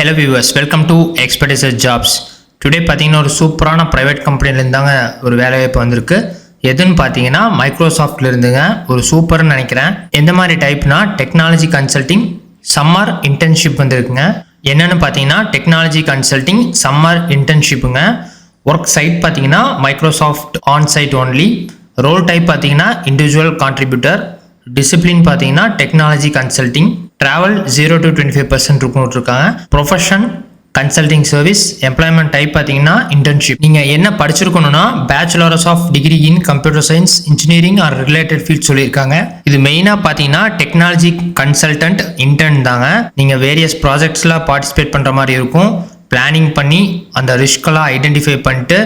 Hello viewers, welcome to Expertise Jobs. Today பார்த்தீங்கன்னா ஒரு சூப்பரான பிரைவேட் கம்பெனிலேருந்து தாங்க ஒரு வேலைவாய்ப்பு வந்திருக்கு. எதுன்னு பார்த்தீங்கன்னா மைக்ரோசாஃப்ட்ல இருந்துங்க ஒரு சூப்பர்னு நினைக்கிறேன். எந்த மாதிரி டைப்னா டெக்னாலஜி கன்சல்டிங் சம்மர் இன்டர்ன்ஷிப் வந்திருக்குங்க. என்னென்னு பார்த்தீங்கன்னா டெக்னாலஜி கன்சல்டிங் சம்மர் இன்டர்ன்ஷிப்புங்க. ஒர்க் சைட் பார்த்தீங்கன்னா Microsoft on site only. Role type பார்த்தீங்கன்னா இண்டிவிஜுவல் கான்ட்ரிபியூட்டர். டிசிப்ளின் பார்த்தீங்கன்னா டெக்னாலஜி கன்சல்டிங். ட்ராவல் 0 to 25% இருக்குன்னு இருக்காங்க. Profession consulting service. Employment type பார்த்தீங்கன்னா இன்டர்ன்ஷிப். நீங்கள் என்ன படிச்சிருக்கணும்னா bachelors of degree in computer science engineering or related field சொல்லியிருக்காங்க. இது மெயினாக பார்த்தீங்கன்னா டெக்னாலஜி கன்சல்டன்ட் இன்டர்ன் தாங்க. நீங்கள் வேரியஸ் ப்ராஜெக்ட்ஸில் பார்ட்டிசிபேட் பண்ணுற மாதிரி இருக்கும். பிளானிங் பண்ணி அந்த ரிஸ்கெல்லாம் ஐடென்டிஃபை பண்ணிட்டு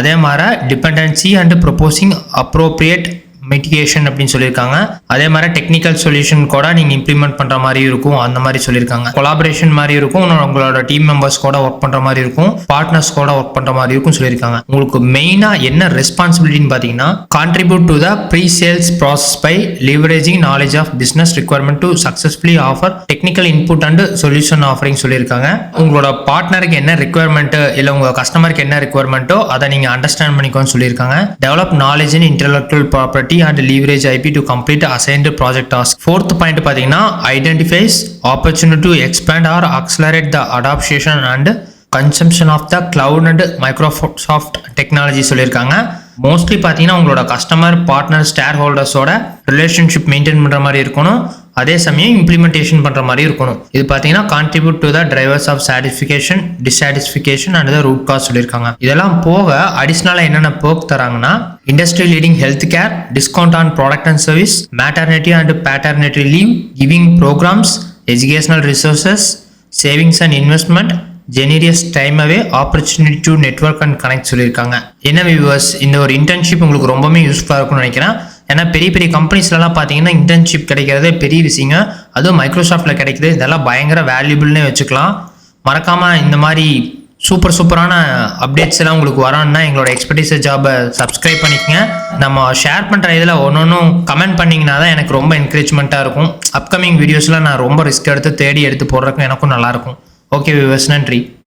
அதே மாதிரி dependency and proposing appropriate mitigation அப்படின்னு சொல்லியிருக்காங்க. அதே மாதிரி டெக்னிக்கல் சொல்யூஷன் கூட நீங்கள் இம்ப்ளிமெண்ட் பண்ணுற மாதிரி இருக்கும். அந்த மாதிரி சொல்லியிருக்காங்க. கொலாபரேஷன் மாதிரி இருக்கும். உங்களோட டீம் மெம்பர்ஸ் கூட ஒர்க் பண்ணுற மாதிரி இருக்கும். பார்ட்னர்ஸ் கூட ஒர்க் பண்ணுற மாதிரி இருக்கும் சொல்லியிருக்காங்க. உங்களுக்கு மெயினாக என்ன ரெஸ்பான்சிபிலிட்டின்னு பார்த்தீங்கன்னா contribute to the pre sales process by leveraging knowledge of business requirement to successfully offer technical input and solution offering சொல்லியிருக்காங்க. உங்களோட பார்ட்னருக்கு என்ன ரிக்வயர்மெண்ட்டு இல்லை உங்கள் கஸ்டமருக்கு என்ன ரிக்வயர்மெண்ட்டோ அதை நீங்கள் அண்டர்ஸ்டாண்ட் பண்ணிக்கோன்னு சொல்லியிருக்காங்க. Develop knowledge in intellectual property and leverage IP to complete assigned project task. Fourth point பாத்தீங்கன்னா identifies opportunity to expand or accelerate the adoption and consumption of the cloud and Microsoft technology சொல்லியிருக்காங்க. Mostly பார்த்தீங்கன்னா உங்களோட customer partner ஸ்டேர் ஹோல்டர்ஸோட relationship maintain பண்ணுற மாதிரி இருக்கணும். அதே சமயம் இம்ப்ளிமெண்டேஷன் பண்ணுற மாதிரி இருக்கணும். இது பார்த்தீங்கன்னா contribute to the drivers of satisfaction dissatisfaction and the root cause சொல்லியிருக்காங்க. இதெல்லாம் போக அடிஷ்னலாக என்னென்ன பெர்க் தராங்கன்னா industry leading health care, discount on product and service, maternity and paternity leave, giving programs, educational resources, savings and investment, generous time away, opportunity to network and connect சொல்லியிருக்காங்க. என்ன viewers, இந்த ஒரு இன்டர்ன்ஷிப் உங்களுக்கு ரொம்பவே யூஸ்ஃபுல்லாக இருக்கும்னு நினைக்கிறேன். ஏன்னா பெரிய பெரிய கம்பெனிஸ்லாம் பார்த்தீங்கன்னா இன்டர்ன்ஷிப் கிடைக்கிறதே பெரிய விஷயங்க. அதுவும் மைக்ரோசாஃப்ட்டில் கிடைக்குது. இதெல்லாம் பயங்கர வேல்யூபிள்னே வச்சுக்கலாம். மறக்காமல் இந்த மாதிரி சூப்பரான அப்டேட்ஸ் எல்லாம் உங்களுக்கு வரணும்னா எங்களோட எக்ஸ்பர்டைஸ் ஜாபை சப்ஸ்கிரைப் பண்ணிக்கங்க. நம்ம ஷேர் பண்ணுற இதில் ஒன்றும் கமெண்ட் பண்ணிங்கன்னா தான் எனக்கு ரொம்ப என்கரேஜ்மெண்ட்டாக இருக்கும். அப்கமிங் வீடியோஸில் நான் ரொம்ப ரிஸ்க் எடுத்து தேடி எடுத்து போடுறதுக்கும் எனக்கும் நல்லாயிருக்கும். ஓகே வியூவர்ஸ், நன்றி.